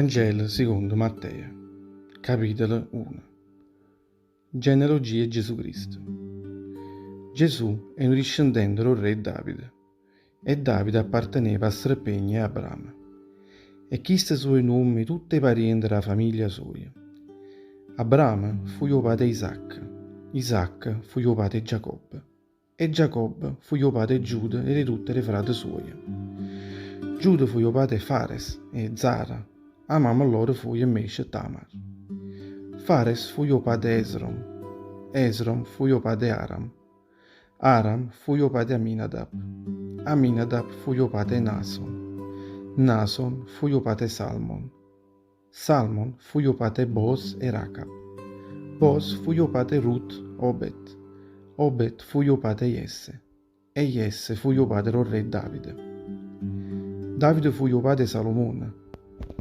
Vangelo secondo Matteo, capitolo 1. Genealogia di Gesù Cristo. Gesù è un discendente del re Davide, e Davide apparteneva a Serpegna e Abramo, e chiste suoi nomi tutti i parenti della famiglia sua. Abramo fu il padre Isacco, Isacco fu il padre Giacobbe, e Giacobbe fu il padre Giuda e di tutte le frate sue. Giuda fu il padre Fares e Zara, a mamma loro fu invece Tamar. Fares fu il padre Esrom, Esrom fu il padre Aram, Aram fu il padre Aminadab, Aminadab fu il padre Nason, Nason fu il padre Salmon, Salmon fu il padre Boaz e Racab, Boaz fu il padre Ruth, Obed, Obed fu il padre Jesse, e Jesse fu il padre del re Davide. Davide fu il padre Salomone,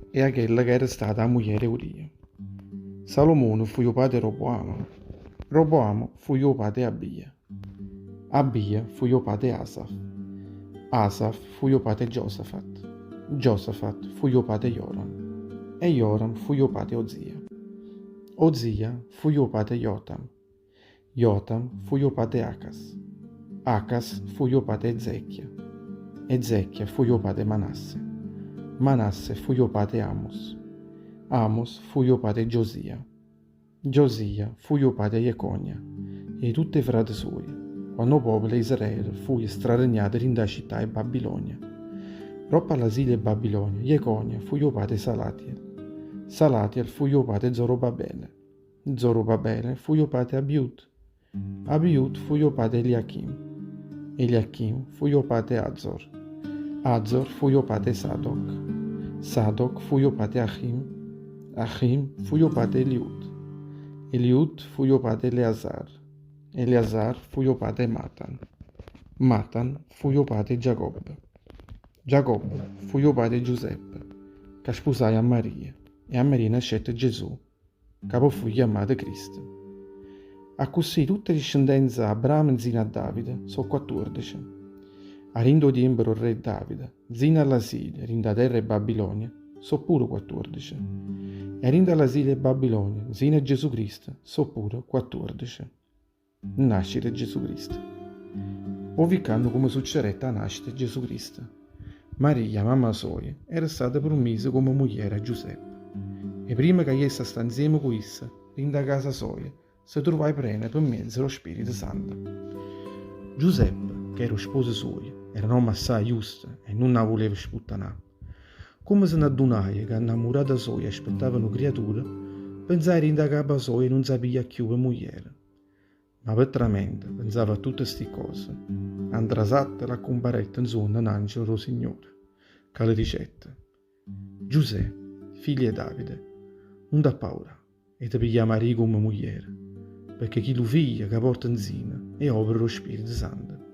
e aquella che era stata la moglie Uria. Salomone fu il padre Roboamo, Roboamo fu il padre Abia, Abia fu il padre Asaf, Asaf fu il padre Giosafat, Giosafat fu il padre Joram, e Joram fu il padre Ozia, Ozia fu il padre Jotam, Jotam fu il padre Acas, Acas fu il padre Ezechia, Ezechia fu il padre Manasse, Manasse fu il padre Amos, Amos fu il padre Giosia, Giosia fu il padre Jeconia, e tutti i frati suoi, quando il popolo di Israele fu straregnato in da città di Babilonia. Roppa all'asilo di Babilonia, Jeconia fu il padre Salatiel, Salatiel fu il padre Zorobabele, Zorobabele fu il padre Abiud, Abiud fu il padre Eliachim, Eliachim fu il padre Azor, Azor fu il padre Sadoc, Sadoc fu il padre Achim, Achim fu il padre Eliud, Eliud fu il padre Eleazar, Eleazar fu il padre Matan, Matan fu il padre Giacobbe, Giacobbe fu il padre Giuseppe, che sposai a Maria, e a Maria nascette Gesù, che fu chiamato Cristo. A così tutte le discendenze Abramo zina a Davide sono 14. A rindo di Embro re Davide, zina all'asile, rinda terra e Babilonia, sono pure 14. E rinda all'asile e Babilonia, zina Gesù Cristo, sono pure 14. Nascita Gesù Cristo. O vicando come succedette a nascita Gesù Cristo. Maria, mamma sua, era stata promessa come moglie a Giuseppe. E prima che essa sta insieme con essa, rinda a casa sua, si trovai prena per mezzo dello Spirito Santo. Giuseppe, che era sposo suo, era un uomo assai giusto e non la voleva sputtanare. Come se ne adunai che innamorata sua aspettava una creatura, pensai che a capa sua non sapeva più che moglie. Ma veramente pensava a tutte queste cose. Andrasatta la comparetta insomma un angelo del Signore, che le dicette: Giuseppe, figlio di Davide, non da paura e ti piglia Maria come moglie, perché chi lo figlio che porta insieme è opera dello Spirito Santo.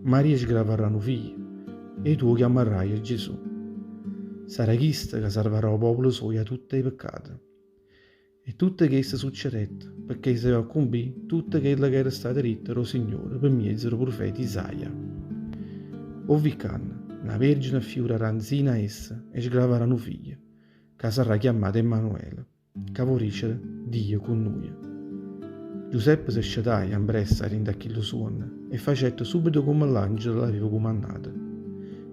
Maria sgraverà un figlio e tu chiamerai a Gesù. Sarà chista che salverà il popolo suo da tutti i peccati. E tutto questo succedette perché si va a compiere tutto quello che era stato detto dal Signore per mezzo del profeta Isaia. O vicana, una vergine fiorerà insieme a essa e sgraverà un figlio, che sarà chiamato Emanuele, che vuol dire Dio con noi. Giuseppe si scettai a impressa rinda a chi lo suona e facette subito come l'angelo l'aveva comandato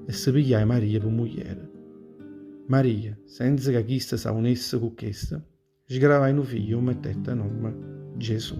e si pigliai Maria per moglie. Maria, senza che chista sa unesse con questa, sgravai un figlio e mettette a nome Gesù.